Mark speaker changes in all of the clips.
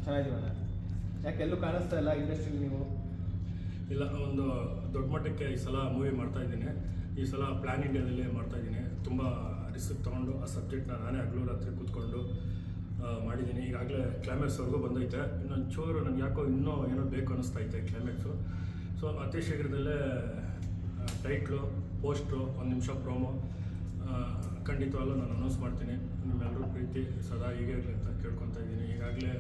Speaker 1: ಚೆನ್ನಾಗಿದ್ದೀವಣ್ಣ. ಯಾಕೆ ಎಲ್ಲೂ ಕಾಣಿಸ್ತಾ ಇಲ್ಲ ಇಂಡಸ್ಟ್ರಿಲಿ ನೀವು?
Speaker 2: ಇಲ್ಲ, ಒಂದು ದೊಡ್ಡ ಮಟ್ಟಕ್ಕೆ ಈ ಸಲ ಮೂವಿ ಮಾಡ್ತಾ ಇದ್ದೀನಿ. ಈ ಸಲ ಪ್ಲ್ಯಾನ್ ಇಂಡಿಯಾದಲ್ಲಿ ಮಾಡ್ತಾ ಇದ್ದೀನಿ. ತುಂಬ ರಿಸ್ಕ್ ತೊಗೊಂಡು ಆ ಸಬ್ಜೆಕ್ಟ್ನ ನಾನೇ ಹಗಲು ರಾತ್ರಿ ಕೂತ್ಕೊಂಡು ಮಾಡಿದ್ದೀನಿ. ಈಗಾಗಲೇ ಕ್ಲೈಮ್ಯಾಕ್ಸ್ವರೆಗೂ ಬಂದೈತೆ. ಇನ್ನೊಂದು ಚೂರು ನನಗೆ ಯಾಕೋ ಇನ್ನೂ ಏನೋ ಬೇಕು ಅನ್ನಿಸ್ತೈತೆ ಕ್ಲೈಮ್ಯಾಕ್ಸು. ಸೊ ಅತಿ ಶೀಘ್ರದಲ್ಲೇ ಟೈಟ್ಲು, ಪೋಸ್ಟ್ರು, 1 ನಿಮಿಷ ಪ್ರೋಮೋ ಖಂಡಿತವಾಗ್ಲೂ ನಾನು ಅನೌನ್ಸ್ ಮಾಡ್ತೀನಿ. ನಿಮ್ಮೆಲ್ಲರೂ ಪ್ರೀತಿ ಸದಾ ಹೀಗೆ ಇರಲಿ ಅಂತ ಕೇಳ್ಕೊತಾ ಇದ್ದೀನಿ. ಈಗಾಗಲೇ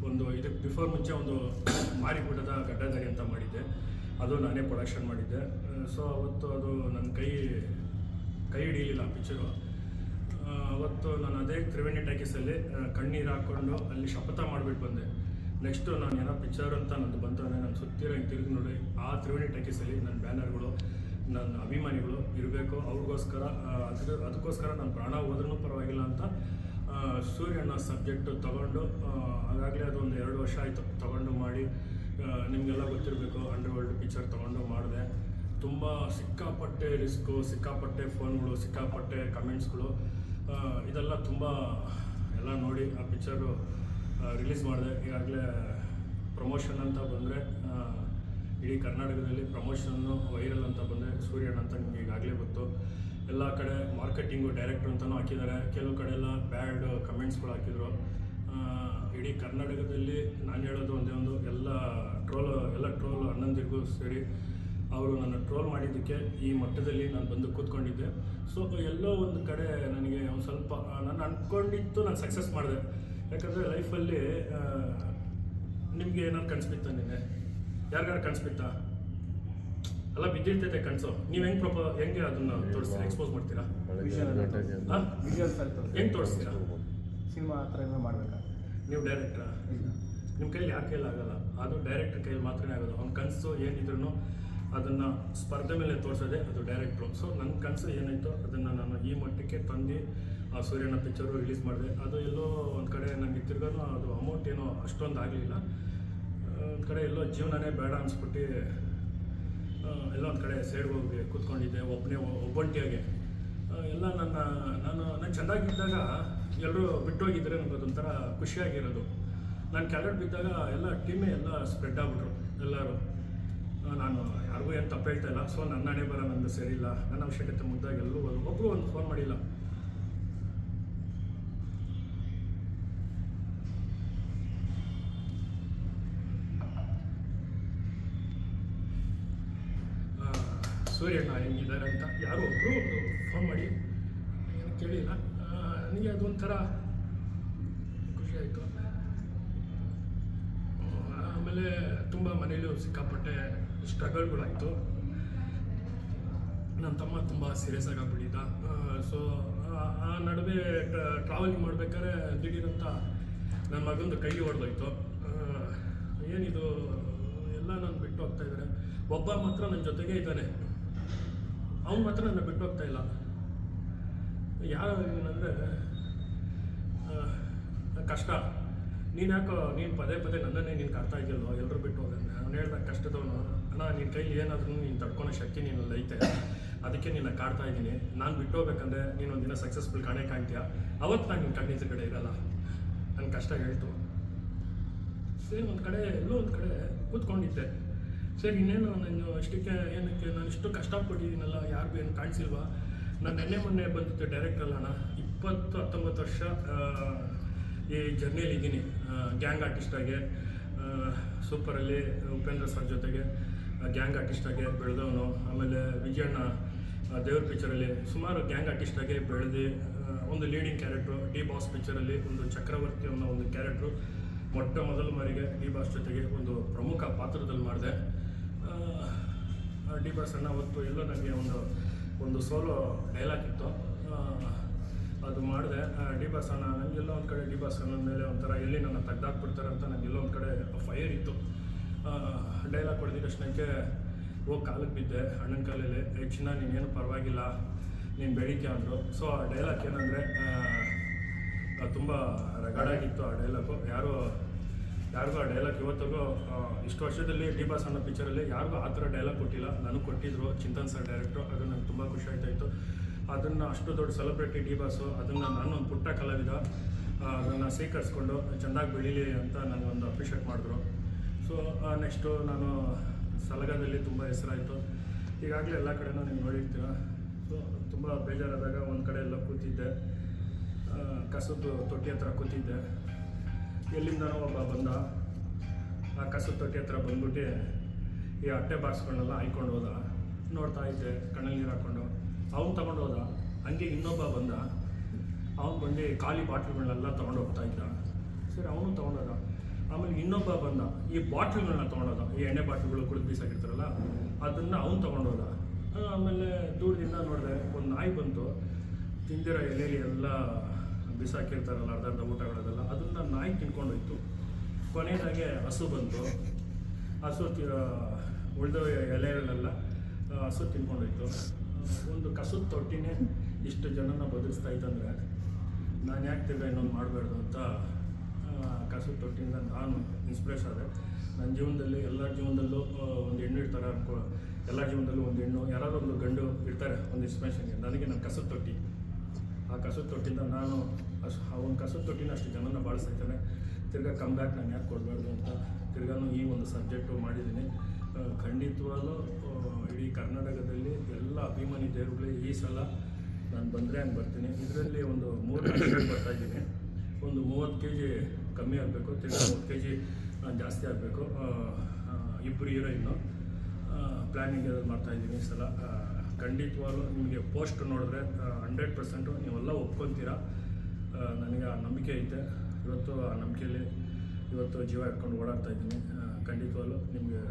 Speaker 2: ಒಂದು ಇದಕ್ಕೆ ಬಿಫೋರ್ ಮುಂಚೆ ಒಂದು ಮಾರಿಗುಡ್ಡದ ಗಡ್ಡದಾರಿ ಅಂತ ಮಾಡಿದ್ದೆ, ಅದು ನಾನೇ ಪ್ರೊಡಕ್ಷನ್ ಮಾಡಿದ್ದೆ. ಸೊ ಅವತ್ತು ಅದು ನನ್ನ ಕೈ ಹಿಡಿಯಲಿಲ್ಲ ಪಿಕ್ಚರು. ಅವತ್ತು ನಾನು ಅದೇ ತ್ರಿವೇಣಿ ಟಾಕೀಸಲ್ಲಿ ಕಣ್ಣೀರು ಹಾಕ್ಕೊಂಡು ಅಲ್ಲಿ ಶಪಥ ಮಾಡಿಬಿಟ್ಟು ಬಂದೆ. ನೆಕ್ಸ್ಟು ನಾನು ಏನೋ ಪಿಕ್ಚರ್ ಅಂತ ನಂದು ಬಂತಂದರೆ ನಾನು ಸುತ್ತಿರೋ ಹಿಂಗೆ ತಿರುಗಿ ನೋಡಿ ಆ ತ್ರಿವೇಣಿ ಟಾಕೀಸಲ್ಲಿ ನನ್ನ ಬ್ಯಾನರ್ಗಳು, ನನ್ನ ಅಭಿಮಾನಿಗಳು ಇರಬೇಕು. ಅವ್ರಿಗೋಸ್ಕರ ಅದಕ್ಕೋಸ್ಕರ ನಾನು ಪ್ರಾಣ ಹೋದ್ರೂ ಪರವಾಗಿಲ್ಲ ಅಂತ ಸೂರ್ಯಣ್ಣ ಸಬ್ಜೆಕ್ಟು ತೊಗೊಂಡು ಹಾಗಾಗಲೇ ಅದೊಂದು 2 ವರ್ಷ ಆಯಿತು ತೊಗೊಂಡು ಮಾಡಿ. ನಿಮಗೆಲ್ಲ ಗೊತ್ತಿರಬೇಕು, ಅಂಡರ್ವರ್ಲ್ಡ್ ಪಿಕ್ಚರ್ ತೊಗೊಂಡು ಮಾಡಿದೆ. ತುಂಬ ಸಿಕ್ಕಾಪಟ್ಟೆ ರಿಸ್ಕು, ಸಿಕ್ಕಾಪಟ್ಟೆ ಫೋನ್ಗಳು, ಸಿಕ್ಕಾಪಟ್ಟೆ ಕಮೆಂಟ್ಸ್ಗಳು, ಇದೆಲ್ಲ ತುಂಬ ಎಲ್ಲ ನೋಡಿ ಆ ಪಿಕ್ಚರು ರಿಲೀಸ್ ಮಾಡಿದೆ. ಈಗಾಗಲೇ ಪ್ರಮೋಷನ್ ಅಂತ ಬಂದರೆ ಇಡೀ ಕರ್ನಾಟಕದಲ್ಲಿ ಪ್ರಮೋಷನ್ನು ವೈರಲ್ ಅಂತ ಬಂದರೆ ಸೂರ್ಯಣ್ಣ ಅಂತ ನಿಮಗೆ ಈಗಾಗಲೇ ಗೊತ್ತು. ಎಲ್ಲ ಕಡೆ ಮಾರ್ಕೆಟಿಂಗು ಡೈರೆಕ್ಟ್ರು ಅಂತಲೂ ಹಾಕಿದ್ದಾರೆ. ಕೆಲವು ಕಡೆ ಎಲ್ಲ ಬ್ಯಾಡ್ ಕಮೆಂಟ್ಸ್ಗಳು ಹಾಕಿದರು. ಇಡೀ ಕರ್ನಾಟಕದಲ್ಲಿ ನಾನು ಹೇಳೋದು ಒಂದೇ ಒಂದು, ಎಲ್ಲ ಟ್ರೋಲ್ ಅಣ್ಣಂದಿರಿಗೂ ಸೇರಿ ಅವರು ನನ್ನ ಟ್ರೋಲ್ ಮಾಡಿದ್ದಕ್ಕೆ ಈ ಮಟ್ಟದಲ್ಲಿ ನಾನು ಬಂದು ಕೂತ್ಕೊಂಡಿದ್ದೆ. ಸೊ ಎಲ್ಲೋ ಒಂದು ಕಡೆ ನನಗೆ ಒಂದು ಸ್ವಲ್ಪ ನಾನು ಅಂದ್ಕೊಂಡಿದ್ದು ನಾನು ಸಕ್ಸಸ್ ಮಾಡಿದೆ. ಯಾಕಂದರೆ ಲೈಫಲ್ಲಿ ನಿಮಗೆ ಏನಾದ್ರು ಕನ್ಸ್ಬಿತ್ತಾ, ನಿನ್ನೆ ಯಾರಿಗಾರು ಕನ್ಸ್ಬಿತ್ತಾ? ಎಲ್ಲ ಬಿದ್ದಿರ್ತೈತೆ ಕನಸು. ನೀವು ಹೆಂಗೆ ಅದನ್ನು ತೋರಿಸ್ತೀರಾ, ಎಕ್ಸ್ಪೋಸ್ ಮಾಡ್ತೀರಾ? ಹೆಂಗೆ ತೋರಿಸ್ತೀರಾ?
Speaker 1: ಸಿನಿಮಾ ಆ ಥರ ಏನೋ ಮಾಡಬೇಕಾ?
Speaker 2: ನೀವು ಡೈರೆಕ್ಟ್ರಾ? ನಿಮ್ಮ ಕೈಲಿ ಯಾರ ಕೈಲಿ ಆಗಲ್ಲ, ಅದು ಡೈರೆಕ್ಟ್ರ್ ಕೈಲಿ ಮಾತ್ರನೇ ಆಗೋದು. ಅವ್ನ ಕನಸು ಏನಿದ್ರು ಅದನ್ನು ಸ್ಪರ್ಧೆ ಮೇಲೆ ತೋರಿಸೋದೆ ಅದು ಡೈರೆಕ್ಟ್ರು. ಸೊ ನನ್ನ ಕನಸು ಏನಾಯಿತು ಅದನ್ನು ನಾನು ಈ ಮಟ್ಟಕ್ಕೆ ತಂದು ಆ ಸೂರ್ಯನ ಪಿಕ್ಚರು ರಿಲೀಸ್ ಮಾಡಿದೆ. ಅದು ಎಲ್ಲೋ ಒಂದು ಕಡೆ ನನಗೆ ತಿರ್ಗಾನು ಅದು ಅಮೌಂಟ್ ಏನೋ ಅಷ್ಟೊಂದು ಆಗಲಿಲ್ಲ. ಒಂದು ಕಡೆ ಎಲ್ಲೋ ಜೀವನನೇ ಬೇಡ ಅನಿಸ್ಬಿಟ್ಟು ಎಲ್ಲ ಒಂದು ಕಡೆ ಸೈಡ್ ಹೋಗಿ ಕೂತ್ಕೊಂಡಿದ್ದೆ ಒಬ್ಬಂಟಿಯಾಗೆ. ಎಲ್ಲ ನಾನು ಚೆಂದಾಗಿದ್ದಾಗ ಎಲ್ಲರೂ ಬಿಟ್ಟೋಗಿದ್ದರೆ ನನಗೆ ಅದೊಂಥರ ಖುಷಿಯಾಗಿರೋದು. ನಾನು ಕೆಳಗಡೆ ಬಿದ್ದಾಗ ಎಲ್ಲ ಟೀಮೇ ಎಲ್ಲ ಸ್ಪ್ರೆಡ್ ಆಗ್ಬಿಟ್ರು ಎಲ್ಲರೂ. ನಾನು ಯಾರಿಗೂ ಏನು ತಪ್ಪು ಹೇಳ್ತಾ ಇಲ್ಲ. ಸೊ ನನ್ನ ಹಣೆ ಬರ ನಂದು ಸರಿಯಿಲ್ಲ, ನನ್ನ ಅವಶ್ಯಕತೆ ಮುದ್ದಾಗ ಎಲ್ಲರೂ ಒಬ್ಬರು ಒಂದು ಫೋನ್ ಮಾಡಿಲ್ಲ. ಸೂರ್ಯಣ್ಣ ಹೆಂಗಿದ್ದಾರೆ ಅಂತ ಯಾರೋ ಒಬ್ಬರು ಫೋನ್ ಮಾಡಿ ಏನು ಕೇಳಿಲ್ಲ. ನನಗೆ ಅದೊಂಥರ ಖುಷಿ ಆಯಿತು. ಆಮೇಲೆ ತುಂಬ ಮನೇಲಿ ಸಿಕ್ಕಾಪಟ್ಟೆ ಸ್ಟ್ರಗಲ್ಗಳಾಯಿತು. ನನ್ನ ತಮ್ಮ ತುಂಬ ಸೀರಿಯಸ್ ಆಗಿ ಆಗ್ಬಿಟ್ಟಿದ್ದ. ಸೊ ಆ ನಡುವೆ ಟ್ರಾವೆಲಿಂಗ್ ಮಾಡ್ಬೇಕಾದ್ರೆ ದಿಢೀರಂತ ನನ್ನ ಮಗಂದು ಕೈ ಹೊಡೆದೋಯ್ತು. ಏನಿದು ಎಲ್ಲ ನಾನು ಬಿಟ್ಟು ಹೋಗ್ತಾ ಇದ್ದಾರೆ. ಒಬ್ಬ ಮಾತ್ರ ನನ್ನ ಜೊತೆಗೆ ಇದ್ದಾನೆ, ಅವ್ನು ಮಾತ್ರ ನನ್ನ ಬಿಟ್ಟು ಹೋಗ್ತಾ ಇಲ್ಲ. ಯಾರು ಏನಂದರೆ ಕಷ್ಟ. ನೀನು ಪದೇ ನನ್ನನ್ನೇ ನೀನು ಕಾಡ್ತಾ ಇದೆಯಲ್ಲೋ, ಎಲ್ಲರೂ ಬಿಟ್ಟು ಹೋಗೋಣ. ಅವ್ನು ಹೇಳ್ದಾಗ ಕಷ್ಟದವನು, ಅಣ್ಣ ನಿನ್ನ ಕೈಲಿ ಏನಾದ್ರೂ ನೀನು ತಡ್ಕೊಳೋ ಶಕ್ತಿ ನೀನಲ್ಲಿ ಐತೆ, ಅದಕ್ಕೆ ನಿನ್ನ ಕಾಡ್ತಾ ಇದ್ದೀನಿ. ನಾನು ಬಿಟ್ಟು ಹೋಗ್ಬೇಕಂದ್ರೆ ನೀನು ಒಂದಿನ ಸಕ್ಸಸ್ಫುಲ್ ಕಾಣ್ತೀಯ, ಅವತ್ತು ನಾನು ನಿನ್ನ ಕಣ್ಣಿನ ಕಡೆ ಇರಲ್ಲ. ನನ್ನ ಕಷ್ಟ ಹೇಳ್ತು. ಸರಿ, ಎಲ್ಲೋ ಒಂದು ಕಡೆ ಕೂತ್ಕೊಂಡಿದ್ದೆ. ಸರಿ, ಇನ್ನೇನು ನಾನು ಅಷ್ಟಕ್ಕೆ ಏನಕ್ಕೆ ನಾನು ಇಷ್ಟು ಕಷ್ಟಪಟ್ಟಿದ್ದೀನಲ್ಲ, ಯಾರಿಗೂ ಏನು ಕಾಣಿಸಿಲ್ವಾ? ನಾನು ಮೊನ್ನೆ ಬಂದಿದ್ದೆ ಡೈರೆಕ್ಟ್ರಲ್ಲ ಅಣ್ಣ. 19 ವರ್ಷ ಈ ಜರ್ನಿಯಲ್ಲಿ ಇದ್ದೀನಿ. ಗ್ಯಾಂಗ್ ಆರ್ಟಿಸ್ಟಾಗಿ ಸೂಪರಲ್ಲಿ ಉಪೇಂದ್ರ ಸರ್ ಜೊತೆಗೆ ಗ್ಯಾಂಗ್ ಆರ್ಟಿಸ್ಟಾಗಿ ಬೆಳೆದವನು. ಆಮೇಲೆ ವಿಜಯಣ್ಣ ದೇವ್ರ ಪಿಕ್ಚರಲ್ಲಿ ಸುಮಾರು ಗ್ಯಾಂಗ್ ಆರ್ಟಿಸ್ಟಾಗಿ ಬೆಳೆದು ಒಂದು ಲೀಡಿಂಗ್ ಕ್ಯಾರೆಕ್ಟ್ರು. ಡಿ ಬಾಸ್ ಪಿಕ್ಚರಲ್ಲಿ ಒಂದು ಚಕ್ರವರ್ತಿ ಅನ್ನೋ ಒಂದು ಕ್ಯಾರೆಕ್ಟ್ರು ಮೊದಲ ಬಾರಿಗೆ ಡಿ ಬಾಸ್ ಜೊತೆಗೆ ಒಂದು ಪ್ರಮುಖ ಪಾತ್ರದಲ್ಲಿ ಮಾಡಿದೆ. ಡಿ ಬಾಸ್ ಅಣ್ಣ ಅವತ್ತು ಎಲ್ಲೋ ನನಗೆ ಒಂದು ಸೋಲೋ ಡೈಲಾಗ್ ಇತ್ತು, ಅದು ಮಾಡಿದೆ. ಡಿ ಬಾಸ್ ಅಣ್ಣ ನನಗೆಲ್ಲೋ ಒಂದು ಕಡೆ ಡಿ ಬಾಸ್ ಅಣ್ಣ ಮೇಲೆ ಒಂಥರ ಎಲ್ಲಿ ನನ್ನ ತೆಗ್ದಾಕ್ಬಿಡ್ತಾರೆ ಅಂತ ನನಗೆಲ್ಲೋ ಒಂದು ಕಡೆ ಫೈರ್ ಇತ್ತು. ಡೈಲಾಗ್ ಹೊಡೆದಿದ್ದ ತಕ್ಷಣಕ್ಕೆ ಹೋಗಿ ಕಾಲಕ್ಕೆ ಬಿದ್ದೆ, ಅಣ್ಣನ ಕಾಲಲ್ಲಿ. ಚಿನ್ನ ನೀನೇನು ಪರವಾಗಿಲ್ಲ, ನೀನು ಬೇಡಿಕೆ ಅಂದರು. ಸೊ ಆ ಡೈಲಾಗ್ ಏನಂದರೆ ತುಂಬ ರಗಡಾಗಿತ್ತು ಆ ಡೈಲಾಗು. ಯಾರಿಗೂ ಆ ಡೈಲಾಗ್ ಇವತ್ತಿಗೂ ಇಷ್ಟು ವರ್ಷದಲ್ಲಿ ಡಿ ಬಾಸ್ ಅನ್ನೋ ಪಿಕ್ಚರಲ್ಲಿ ಯಾರಿಗೂ ಆ ಥರ ಡೈಲಾಗ್ ಕೊಟ್ಟಿಲ್ಲ. ನನಗೆ ಕೊಟ್ಟಿದ್ರು ಚಿಂತನ್ ಸರ್ ಡೈರೆಕ್ಟ್ರು. ಅದು ನನಗೆ ತುಂಬ ಖುಷಿ ಆಯ್ತಾಯಿತ್ತು. ಅದನ್ನು ಅಷ್ಟು ದೊಡ್ಡ ಸೆಲೆಬ್ರಿಟಿ ಡಿ ಬಾಸು, ಅದನ್ನು ನಾನು ಒಂದು ಪುಟ್ಟ ಕಲಾವಿದ ಅದನ್ನು ಸ್ವೀಕರಿಸ್ಕೊಂಡು ಚೆಂದಾಗಿ ಬೆಳೀಲಿ ಅಂತ ನನಗೊಂದು ಅಪ್ರಿಷಿಯೇಟ್ ಮಾಡಿದ್ರು. ಸೊ ನೆಕ್ಸ್ಟು ನಾನು ಸಲಗದಲ್ಲಿ ತುಂಬ ಹೆಸರಾಯಿತು. ಈಗಾಗಲೇ ಎಲ್ಲ ಕಡೆನೂ ನೀವು ನೋಡಿರ್ತೀರ. ಸೊ ತುಂಬ ಬೇಜಾರಾದಾಗ ಒಂದು ಕಡೆ ಎಲ್ಲ ಕೂತಿದ್ದೆ, ಕಸದ ತೊಟ್ಟಿ ಹತ್ರ ಕೂತಿದ್ದೆ. ಎಲ್ಲಿಂದನೋ ಒಬ್ಬ ಬಂದ, ಆ ಕಸದ ತೊಟ್ಟಿ ಹತ್ರ ಬಂದ್ಬಿಟ್ಟು ಈ ಅಟ್ಟೆ ಬಾಕ್ಸ್ಗಳನ್ನೆಲ್ಲ ಹಾಯ್ಕೊಂಡು ಹೋದ. ನೋಡ್ತಾ ಇದ್ದೆ, ಕಣ್ಣಲ್ಲಿ ನೀರು ಹಾಕ್ಕೊಂಡು. ಅವ್ನು ತೊಗೊಂಡು ಹೋದ. ಹಂಗೆ ಇನ್ನೊಬ್ಬ ಬಂದ, ಅವ್ನು ಬಂದು ಖಾಲಿ ಬಾಟ್ಲುಗಳನ್ನೆಲ್ಲ ತೊಗೊಂಡು ಹೋಗ್ತಾ ಇದ್ದ. ಸರಿ, ಅವನು ತೊಗೊಂಡೋದ. ಆಮೇಲೆ ಇನ್ನೊಬ್ಬ ಬಂದ, ಈ ಬಾಟ್ಲುಗಳನ್ನ ತೊಗೊಂಡೋದ, ಈ ಎಣ್ಣೆ ಬಾಟ್ಲುಗಳು ಕುಡಿದು ಬೀಸಾಕಿರ್ತಾರಲ್ಲ ಅದನ್ನು ಅವ್ನು ತೊಗೊಂಡೋದ. ಆಮೇಲೆ ದೂರದಿಂದ ನೋಡಿದೆ, ಒಂದು ನಾಯಿ ಬಂತು, ತಿಂದಿರೋ ಎಲೆಯಲ್ಲಿ ಎಲ್ಲ ಬಿಸಾಕಿರ್ತಾರಲ್ಲ ಅರ್ಧ ಊಟಗಳದೆಲ್ಲ, ಅದನ್ನು ನಾಯಿ ತಿನ್ಕೊಂಡೋಯ್ತು. ಕೊನೆಯದಾಗೆ ಹಸು ಬಂತು, ಹಸು ಉಳಿದ ಎಲೆಗಳನ್ನೆಲ್ಲ ಹಸು ತಿನ್ಕೊಂಡೋಯ್ತು. ಒಂದು ಕಸದ ತೊಟ್ಟಿನೇ ಇಷ್ಟು ಜನನ ಬದುಕಿಸ್ತಾ ಇತ್ತಂದರೆ ನಾನು ಯಾಕೆ ತಿರ್ಗ ಇನ್ನೊಂದು ಮಾಡಬಾರ್ದು ಅಂತ ಕಸದ ತೊಟ್ಟಿಯಿಂದ ನಾನು ಇನ್ಸ್ಪಿರೇಷನ್ ಆದೆ. ನನ್ನ ಜೀವನದಲ್ಲಿ ಎಲ್ಲರ ಜೀವನದಲ್ಲೂ ಒಂದು ಹೆಣ್ಣು ಇರ್ತಾರೆ ಎಲ್ಲ ಜೀವನದಲ್ಲೂ ಒಂದು ಹೆಣ್ಣು, ಯಾರಾದರೂ ಒಂದು ಗಂಡು ಇರ್ತಾರೆ ಒಂದು ಇನ್ಸ್ಪಿರೇಷನ್ಗೆ. ನನಗೆ ನನ್ನ ಕಸದ ತೊಟ್ಟಿ, ಆ ಕಸದ ತೊಟ್ಟಿಯಿಂದ ನಾನು ಆ ಒಂದು ಕಸದ ತೊಟ್ಟಿನ ಅಷ್ಟು ಜನನ ಬಾಳಿಸ್ತಾಯಿದ್ದಾನೆ. ತಿರ್ಗಾ ಕಮ್ ಬ್ಯಾಕ್ ನಾನು ಯಾಕೆ ಕೊಡಬಾರ್ದು ಅಂತ ತಿರ್ಗಾನು ಈ ಒಂದು ಸಬ್ಜೆಕ್ಟು ಮಾಡಿದ್ದೀನಿ. ಖಂಡಿತವಾಗಲೂ ಇಡೀ ಕರ್ನಾಟಕದಲ್ಲಿ ಎಲ್ಲ ಅಭಿಮಾನಿ ದೇವರುಗಳು ಈ ಸಲ ನಾನು ಬಂದರೆ ಹಂಗೆ ಬರ್ತೀನಿ. ಇದರಲ್ಲಿ ಒಂದು 3 ವರ್ಷ ಬರ್ತಾಯಿದ್ದೀನಿ. ಒಂದು 30 kg ಕಮ್ಮಿ ಆಗಬೇಕು, ತಿರ್ಗಿ 30 kg ಜಾಸ್ತಿ ಆಗಬೇಕು. ಇಬ್ಬರು ಹೀರೋಯಿನ್ನು ಪ್ಲ್ಯಾನಿಂಗ್ ಮಾಡ್ತಾಯಿದ್ದೀನಿ ಈ ಸಲ. ಖಂಡಿತವಾಗ್ಲೂ ನಿಮಗೆ ಪೋಸ್ಟ್ ನೋಡಿದ್ರೆ 100% ನೀವೆಲ್ಲ ಒಪ್ಕೊತೀರಾ. ನನಗೆ ಆ ನಂಬಿಕೆ ಐತೆ. ಇವತ್ತು ಆ ನಂಬಿಕೆಯಲ್ಲಿ ಇವತ್ತು ಜೀವ ಇಟ್ಕೊಂಡು ಓಡಾಡ್ತಾಯಿದ್ದೀನಿ. ಖಂಡಿತವಾಗ್ಲೂ ನಿಮಗೆ